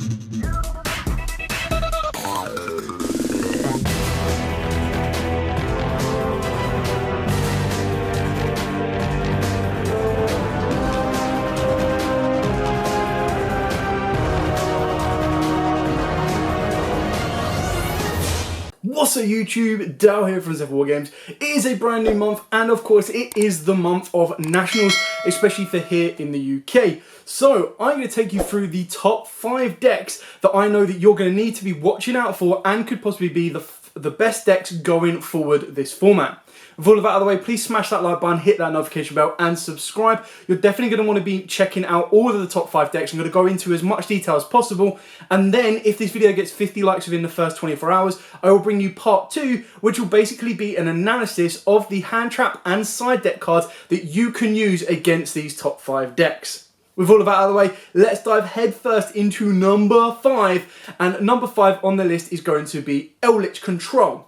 What's up YouTube, Dal here from Zephyr War Games. It is a brand new month and of course it is the month of Nationals, especially for here in the UK. So I'm going to take you through the top 5 decks that I know that you're going to need to be watching out for and could possibly be the best decks going forward this format. With all of that out of the way, please smash that like button, hit that notification bell and subscribe. You're definitely going to want to be checking out all of the top 5 decks. I'm going to go into as much detail as possible, and then if this video gets 50 likes within the first 24 hours, I will bring you part 2, which will basically be an analysis of the hand trap and side deck cards that you can use against these top 5 decks. With all of that out of the way, let's dive headfirst into number 5, and number 5 on the list is going to be Eldlich Control.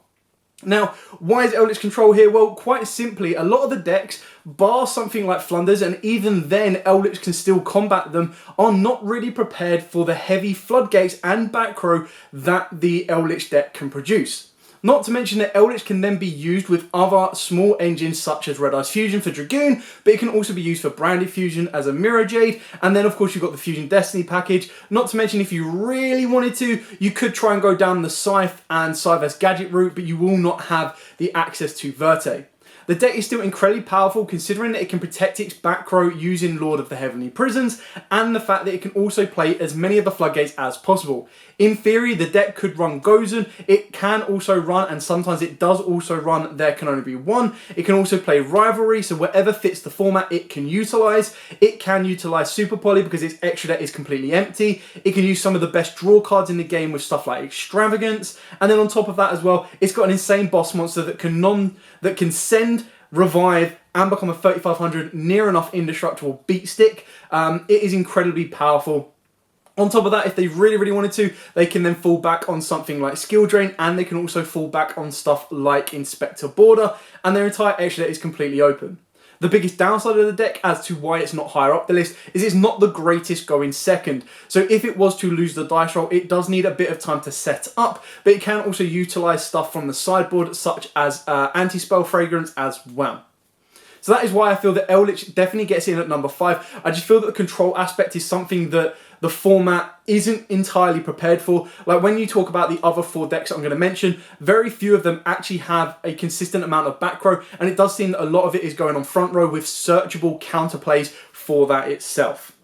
Now, why is Eldlich Control here? Well, quite simply, a lot of the decks, bar something like Floowandereeze, and even then Eldlich can still combat them, are not really prepared for the heavy floodgates and back row that the Eldlich deck can produce. Not to mention that Eldlich can then be used with other small engines such as Red Eyes Fusion for Dragoon, but it can also be used for Branded Fusion as a Mirror Jade, and then of course you've got the Fusion Destiny package. Not to mention if you really wanted to, you could try and go down the Scythe and Scythe Gadget route, but you will not have the access to Verte. The deck is still incredibly powerful considering that it can protect its back row using Lord of the Heavenly Prisons, and the fact that it can also play as many of the floodgates as possible. In theory, the deck could run Gozen, it can also run, and sometimes it does also run There Can Only Be One. It can also play Rivalry, so whatever fits the format it can utilise. It can utilise Super Poly because its extra deck is completely empty. It can use some of the best draw cards in the game with stuff like Extravagance, and then on top of that as well, it's got an insane boss monster that can send, revive, and become a 3500 near enough indestructible beat stick. It is incredibly powerful. On top of that, if they really wanted to, they can then fall back on something like Skill Drain, and they can also fall back on stuff like Inspector Border, and their entire extra deck is completely open. The biggest downside of the deck as to why it's not higher up the list is it's not the greatest going second. So if it was to lose the dice roll, it does need a bit of time to set up, but it can also utilise stuff from the sideboard such as Anti-Spell Fragrance as well. So that is why I feel that Eldlich definitely gets in at number 5. I just feel that the control aspect is something that the format isn't entirely prepared for. Like when you talk about the other 4 decks I'm going to mention, very few of them actually have a consistent amount of back row, and it does seem that a lot of it is going on front row with searchable counterplays for that itself.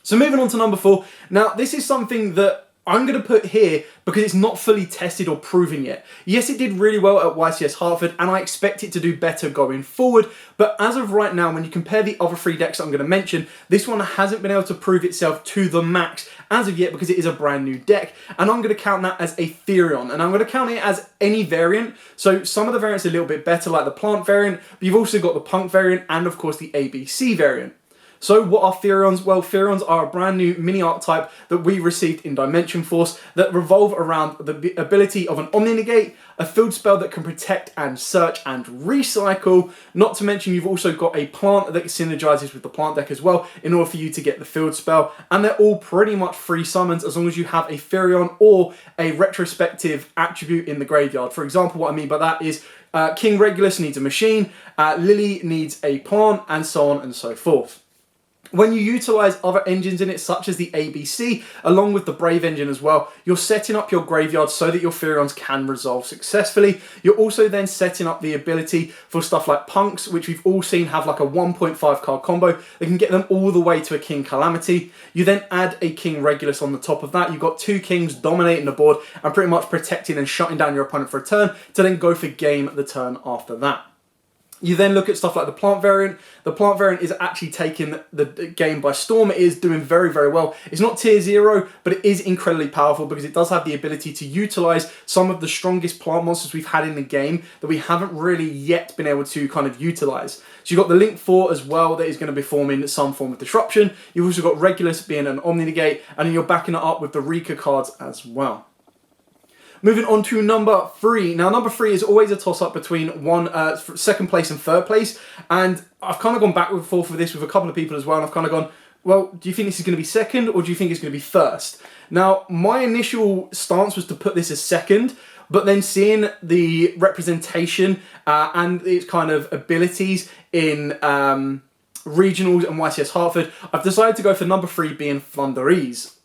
So moving on to number 4. Now this is something that I'm going to put here because it's not fully tested or proven yet. Yes, it did really well at YCS Hartford, and I expect it to do better going forward, but as of right now, when you compare the other 3 decks I'm going to mention, this one hasn't been able to prove itself to the max as of yet because it is a brand new deck, and I'm going to count that as a Therion, and I'm going to count it as any variant. So some of the variants are a little bit better, like the Plant variant, but you've also got the Punk variant and of course the ABC variant. So what are Therions? Well, Therions are a brand new mini archetype that we received in Dimension Force that revolve around the ability of an Omni Negate, a field spell that can protect and search and recycle. Not to mention you've also got a plant that synergizes with the plant deck as well in order for you to get the field spell, and they're all pretty much free summons as long as you have a Therion or a retrospective attribute in the graveyard. For example, what I mean by that is King Regulus needs a machine, Lily needs a plant, and so on and so forth. When you utilise other engines in it, such as the ABC, along with the Brave engine as well, you're setting up your graveyard so that your Therions can resolve successfully. You're also then setting up the ability for stuff like Punks, which we've all seen have like a 1.5 card combo that can get them all the way to a King Calamity. You then add a King Regulus on the top of that. You've got 2 Kings dominating the board and pretty much protecting and shutting down your opponent for a turn to then go for game the turn after that. You then look at stuff like the Plant variant. The Plant variant is actually taking the game by storm. It is doing very well. It's not tier 0, but it is incredibly powerful because it does have the ability to utilise some of the strongest plant monsters we've had in the game that we haven't really yet been able to kind of utilise. So you've got the Link 4 as well that is going to be forming some form of disruption. You've also got Regulus being an Omni Negate, and then you're backing it up with the Rika cards as well. Moving on to number 3. Now, number 3 is always a toss-up between second place and third place, and I've kind of gone back and forth with this with a couple of people as well, and I've kind of gone, well, do you think this is going to be second or do you think it's going to be first? Now, my initial stance was to put this as second, but then seeing the representation and its kind of abilities in regionals and YCS Hartford, I've decided to go for number 3 being Floowandereeze.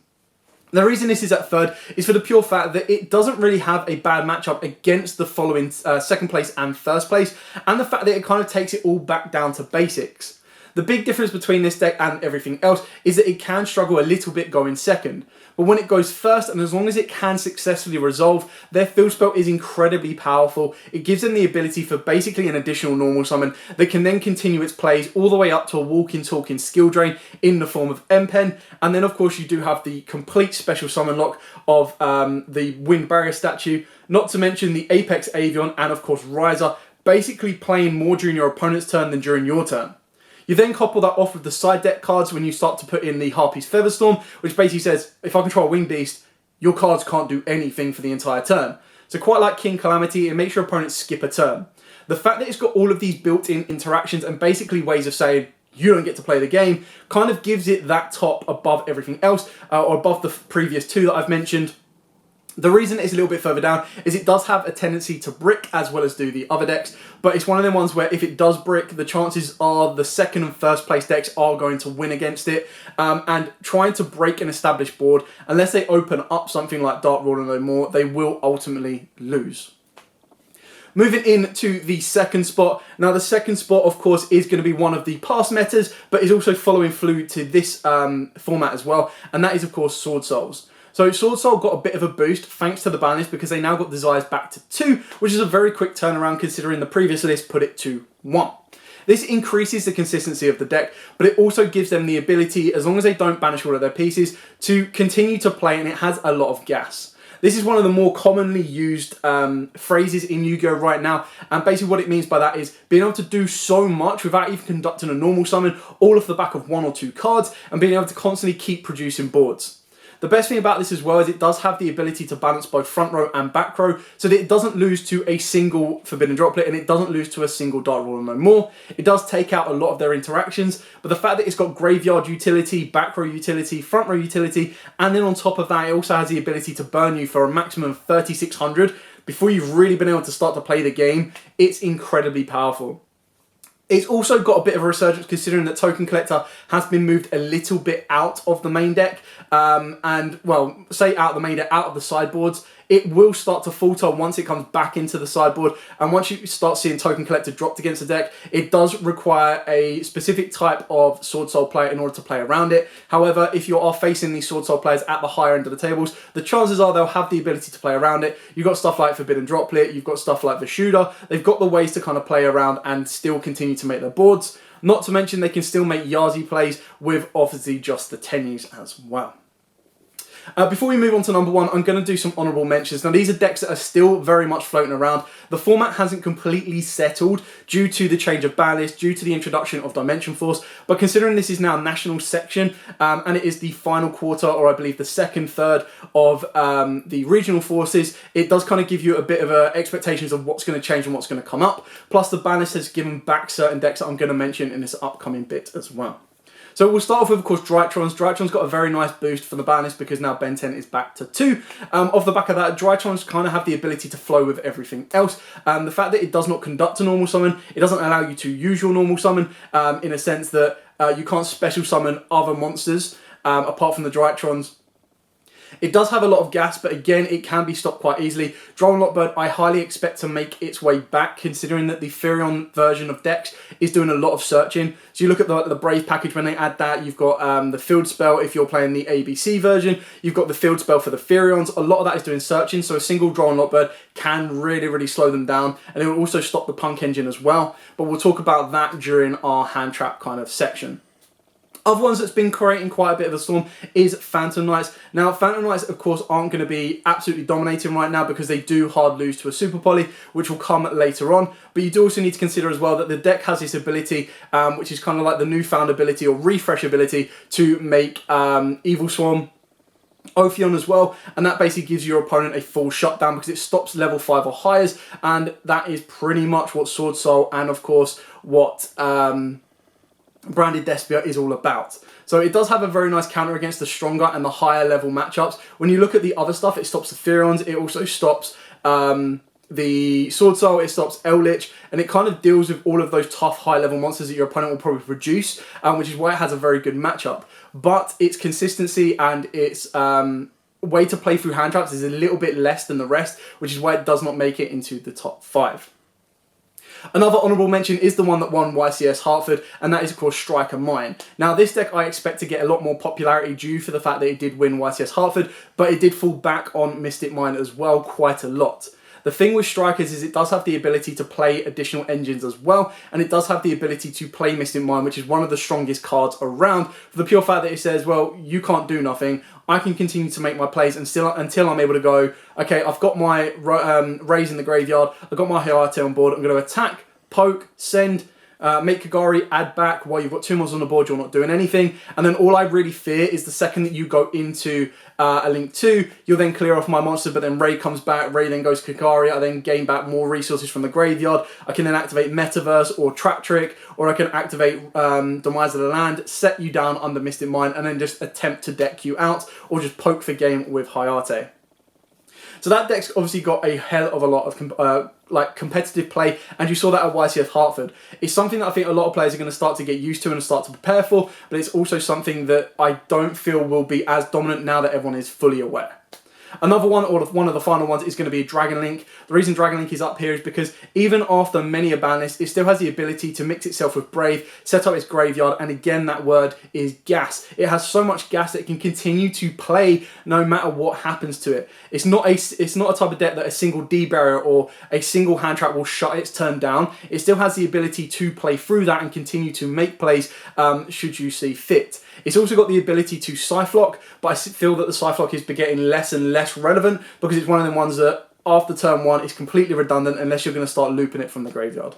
The reason this is at third is for the pure fact that it doesn't really have a bad matchup against the following second place and first place, and the fact that it kind of takes it all back down to basics. The big difference between this deck and everything else is that it can struggle a little bit going second. But when it goes first, and as long as it can successfully resolve, their field spell is incredibly powerful. It gives them the ability for basically an additional normal summon that can then continue its plays all the way up to a walking, talking skill drain in the form of M-Pen. And then, of course, you do have the complete special summon lock of the Wind Barrier statue, not to mention the Apex Avion and, of course, Riser, basically playing more during your opponent's turn than during your turn. You then couple that off with the side deck cards when you start to put in the Harpy's Featherstorm, which basically says, if I control a Winged Beast, your cards can't do anything for the entire turn. So quite like King Calamity, it makes your opponent skip a turn. The fact that it's got all of these built-in interactions and basically ways of saying, you don't get to play the game, kind of gives it that top above everything else, or above the previous two that I've mentioned. The reason it's a little bit further down is it does have a tendency to brick as well as do the other decks, but it's one of them ones where if it does brick, the chances are the second and first place decks are going to win against it, and trying to break an established board, unless they open up something like Dark Ruler no more, they will ultimately lose. Moving into the second spot. Now the second spot, of course, is going to be one of the past metas, but is also following through to this format as well, and that is, of course, Swordsoul. So Swordsoul got a bit of a boost thanks to the ban list because they now got desires back to 2, which is a very quick turnaround considering the previous list put it to 1. This increases the consistency of the deck, but it also gives them the ability, as long as they don't banish all of their pieces, to continue to play, and it has a lot of gas. This is one of the more commonly used phrases in Yu-Gi-Oh! Right now, and basically what it means by that is being able to do so much without even conducting a normal summon, all off the back of 1 or 2 cards, and being able to constantly keep producing boards. The best thing about this as well is it does have the ability to balance both front row and back row, so that it doesn't lose to a single Forbidden Droplet and it doesn't lose to a single Dark Ruler no more. It does take out a lot of their interactions, but the fact that it's got graveyard utility, back row utility, front row utility, and then on top of that it also has the ability to burn you for a maximum of 3,600 before you've really been able to start to play the game, it's incredibly powerful. It's also got a bit of a resurgence considering that Token Collector has been moved a little bit out of the main deck. And, well, say out of the main deck, out of the sideboards. It will start to falter once it comes back into the sideboard. And once you start seeing Token Collector dropped against the deck, it does require a specific type of Swordsoul player in order to play around it. However, if you are facing these Swordsoul players at the higher end of the tables, the chances are they'll have the ability to play around it. You've got stuff like Forbidden Droplet, you've got stuff like the Shooter. They've got the ways to kind of play around and still continue to make their boards. Not to mention they can still make Yazi plays with obviously just the Tenyis as well. Before we move on to number 1, I'm going to do some honourable mentions. Now, these are decks that are still very much floating around. The format hasn't completely settled due to the change of ban list, due to the introduction of Dimension Force. But considering this is now National Section, and it is the final quarter, or I believe the second third of the regional forces, it does kind of give you a bit of expectations of what's going to change and what's going to come up. Plus, the ban list has given back certain decks that I'm going to mention in this upcoming bit as well. So we'll start off with, of course, Drytron's. Drytron's got a very nice boost for the ban list because now Ben 10 is back to 2. Off the back of that, Drytron's kind of have the ability to flow with everything else. The fact that it does not conduct a normal summon, it doesn't allow you to use your normal summon in a sense that you can't special summon other monsters apart from the Drytrons. It does have a lot of gas, but again, it can be stopped quite easily. Drone Lockbird, I highly expect to make its way back, considering that the Therion version of decks is doing a lot of searching. So you look at the Brave package, when they add that, you've got the Field Spell if you're playing the ABC version. You've got the Field Spell for the Therions. A lot of that is doing searching, so a single Drone Lockbird can really, really slow them down. And it will also stop the Punk Engine as well. But we'll talk about that during our hand trap kind of section. Other ones that's been creating quite a bit of a storm is Phantom Knights. Now, Phantom Knights, of course, aren't going to be absolutely dominating right now because they do hard lose to a Super Poly, which will come later on. But you do also need to consider as well that the deck has this ability, which is kind of like the newfound ability or refresh ability to make Evil Swarm Ophion as well, and that basically gives your opponent a full shutdown because it stops level 5 or higher, and that is pretty much what Swordsoul and, of course, what branded Despia is all about. So it does have a very nice counter against the stronger and the higher level matchups. When you look at the other stuff, it stops the Therions, it also stops the Swordsoul, it stops Eldlich, and it kind of deals with all of those tough high level monsters that your opponent will probably produce, which is why it has a very good matchup. But its consistency and its way to play through hand traps is a little bit less than the rest, which is why it does not make it into the top 5. Another honourable mention is the one that won YCS Hartford, and that is of course Striker Mine. Now this deck I expect to get a lot more popularity due for the fact that it did win YCS Hartford, but it did fall back on Mystic Mine as well quite a lot. The thing with Strikers is it does have the ability to play additional engines as well, and it does have the ability to play Mystic Mine, which is one of the strongest cards around, for the pure fact that it says, well, you can't do nothing, I can continue to make my plays until I'm able to go, okay, I've got my Raise in the graveyard, I've got my Hayate on board, I'm going to attack, poke, send, make Kagari, add back. While you've got 2 monsters on the board, you're not doing anything. And then all I really fear is the second that you go into a Link 2, you'll then clear off my monster, but then Ray comes back, Ray then goes to Kagari, I then gain back more resources from the graveyard. I can then activate Metaverse or Trap Trick, or I can activate Demise of the Land, set you down under Mystic Mine, and then just attempt to deck you out, or just poke for game with Hayate. So that deck's obviously got a hell of a lot of competitive play, and you saw that at YCS Hartford. It's something that I think a lot of players are going to start to get used to and start to prepare for, but it's also something that I don't feel will be as dominant now that everyone is fully aware. Another one, or one of the final ones, is going to be Dragon Link. The reason Dragon Link is up here is because even after many a ban list, it still has the ability to mix itself with Brave, set up its graveyard, and again that word is gas. It has so much gas that it can continue to play no matter what happens to it. It's not a type of deck that a single D barrier or a single hand trap will shut its turn down. It still has the ability to play through that and continue to make plays should you see fit. It's also got the ability to Psyflock, but I feel that the Psyflock is getting less and less relevant because it's one of them ones that after turn 1 is completely redundant unless you're going to start looping it from the graveyard.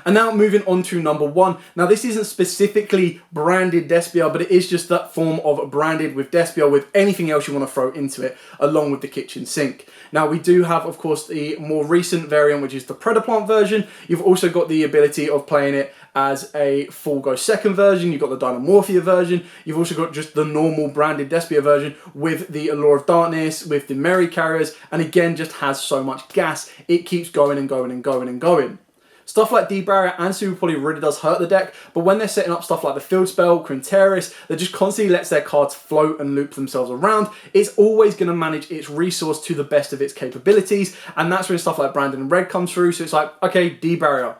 And now moving on to number 1. Now this isn't specifically branded Despia, but it is just that form of branded with Despia with anything else you want to throw into it, along with the kitchen sink. Now we do have, of course, the more recent variant, which is the Predaplant version. You've also got the ability of playing it as a full go second version. You've got the Dynamorphia version. You've also got just the normal branded Despia version with the Allure of Darkness, with the Merry Carriers, and again just has so much gas. It keeps going and going and going and going. Stuff like D-Barrier and Super Poly really does hurt the deck, but when they're setting up stuff like the Field Spell, Quinteris, that just constantly lets their cards float and loop themselves around, it's always going to manage its resource to the best of its capabilities, and that's when stuff like Brandon Red comes through, so it's like, okay, D-Barrier,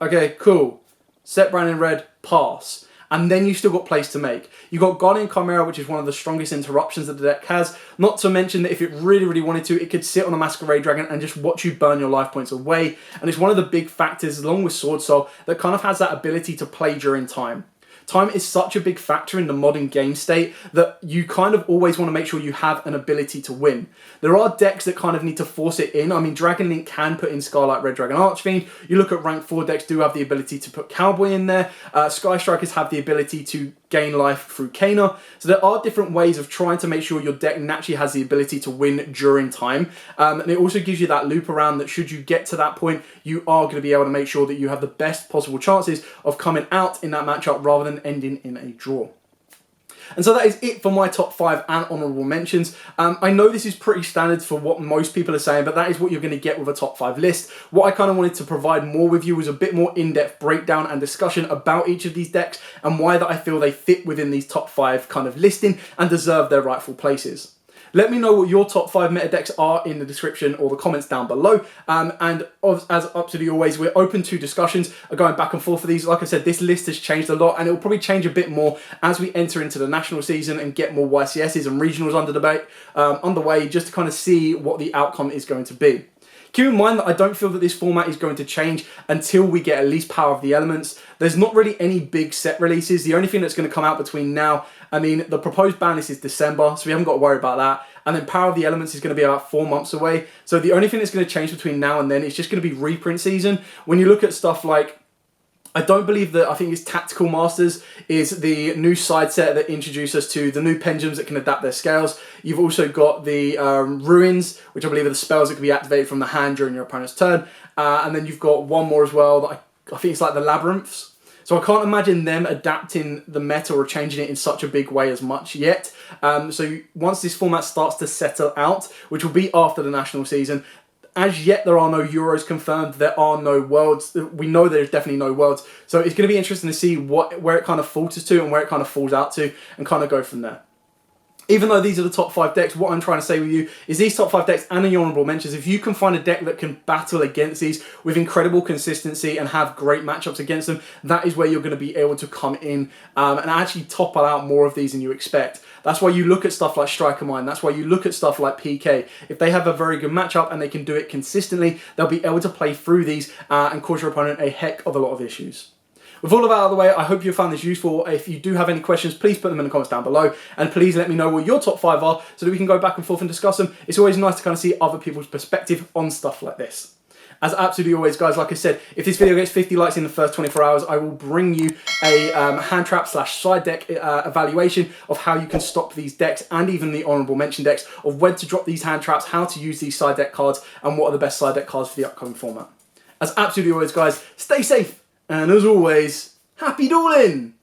okay, cool, set Brandon Red, pass. And then you've still got plays to make. You've got Guardian Chimera, which is one of the strongest interruptions that the deck has. Not to mention that if it really, really wanted to, it could sit on a Masquerade Dragon and just watch you burn your life points away. And it's one of the big factors, along with Swordsoul, that kind of has that ability to play during time. Time is such a big factor in the modern game state that you kind of always want to make sure you have an ability to win. There are decks that kind of need to force it in. I mean, Dragon Link can put in Scarlet Red Dragon Archfiend. You look at rank 4 decks do have the ability to put Cowboy in there. Sky Strikers have the ability to gain life through Kana. So there are different ways of trying to make sure your deck naturally has the ability to win during time. And it also gives you that loop around that should you get to that point, you are going to be able to make sure that you have the best possible chances of coming out in that matchup rather than ending in a draw. And so that is it for my top 5 and honourable mentions. I know this is pretty standard for what most people are saying, but that is what you're going to get with a top 5 list. What I kind of wanted to provide more with you was a bit more in-depth breakdown and discussion about each of these decks and why that I feel they fit within these top 5 kind of listing and deserve their rightful places. Let me know what your top 5 meta decks are in the description or the comments down below. And as absolutely always, we're open to discussions going back and forth for these. Like I said, this list has changed a lot and it will probably change a bit more as we enter into the national season and get more YCSs and regionals underway just to kind of see what the outcome is going to be. Keep in mind that I don't feel that this format is going to change until we get at least Power of the Elements. There's not really any big set releases. The only thing that's going to come out between now, I mean, the proposed ban list is December, so we haven't got to worry about that. And then Power of the Elements is going to be about 4 months away. So the only thing that's going to change between now and then is just going to be reprint season. When you look at stuff like, I don't believe that, I think it's Tactical Masters is the new side set that introduced us to the new pendulums that can adapt their scales. You've also got the Ruins, which I believe are the spells that can be activated from the hand during your opponent's turn. And then you've got one more as well that I think it's like the Labyrinths. So I can't imagine them adapting the meta or changing it in such a big way as much yet. So once this format starts to settle out, which will be after the national season, as yet there are no Euros confirmed, there are no Worlds. We know there's definitely no Worlds. So it's going to be interesting to see where it kind of falters to and where it kind of falls out to and kind of go from there. Even though these are the top 5 decks, what I'm trying to say with you is these top 5 decks and the honourable mentions, if you can find a deck that can battle against these with incredible consistency and have great matchups against them, that is where you're going to be able to come in and actually topple out more of these than you expect. That's why you look at stuff like Striker Mine. That's why you look at stuff like PK. If they have a very good matchup and they can do it consistently, they'll be able to play through these and cause your opponent a heck of a lot of issues. With all of that out of the way, I hope you found this useful. If you do have any questions, please put them in the comments down below. And please let me know what your top 5 are so that we can go back and forth and discuss them. It's always nice to kind of see other people's perspective on stuff like this. As absolutely always, guys, like I said, if this video gets 50 likes in the first 24 hours, I will bring you a hand trap / side deck evaluation of how you can stop these decks and even the honourable mention decks, of when to drop these hand traps, how to use these side deck cards, and what are the best side deck cards for the upcoming format. As absolutely always, guys, stay safe. And as always, happy dueling!